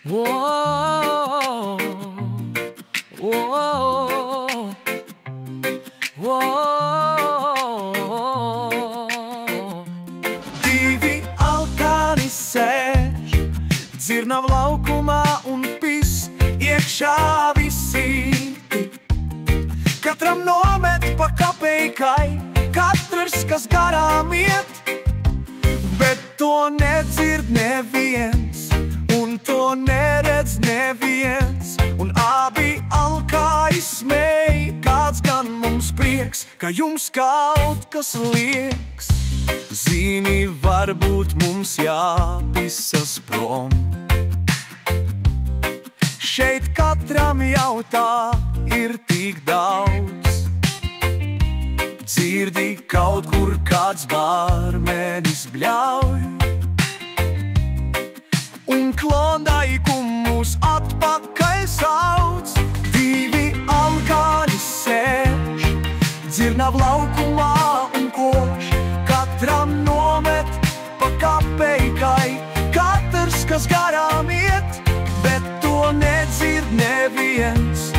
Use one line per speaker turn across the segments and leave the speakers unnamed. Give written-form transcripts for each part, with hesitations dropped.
Whoa, whoa, whoa. Divi alkani sēž dzirnav laukumā un pis iekšā visīti. Katram nomet pa kapeikai, katrs, kas garām iet, bet to nedzird neviens, un to neredz neviens, un abi alkāji smēj. Kāds gan mums prieks, ka jums kaut kas liekas. Zini, varbūt mums jāpisas prom. Šeit katram jau tā ir tik daudz. Dzirdi, kaut kur kāds bārmenis bļauj, un klondaiku mūs atpakaļ sauc. Divi alkāni sēž dzirnav laukumā un koš, katram nomet pa kapeikai, katrs, kas garām iet, bet to nedzird neviens,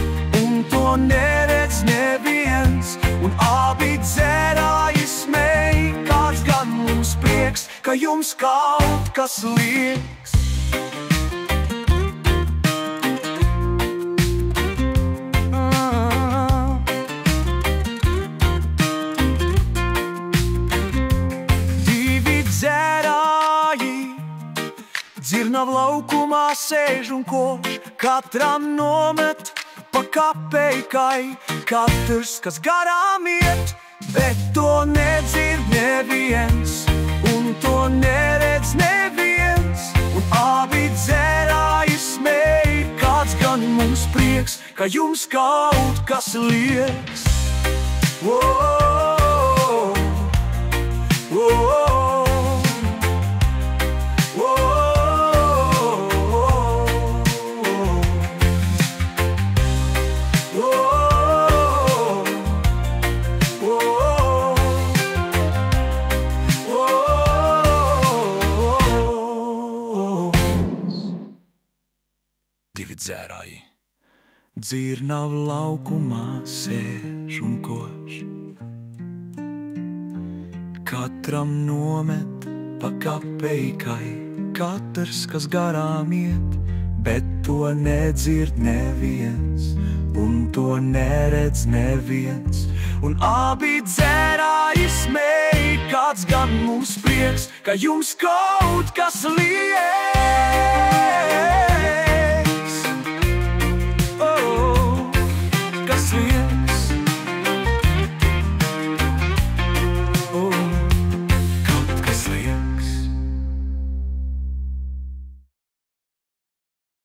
un to neredz neviens, un abi dzērāji smēj. Kāds gan mums prieks, ka jums kaut kas liekas. Divi dzērāji dzirnav laukumā sēž un koš, katram nomet pa kapeikai, katrs, kas garām iet, bet to nedzird neviens, un to neredz neviens, un abi dzērāji smēj. Kāds gan mums prieks, ka jums kaut kas liekas. Whoa, whoa. Divi dzērāji dzirnav laukumā sēž un koš, katram nomet pa kapeikai, katrs, kas garām iet, bet to nedzird neviens, un to neredz neviens, un abi dzērāji smēj. Kāds gan mums prieks, ka jums kaut kas liekas.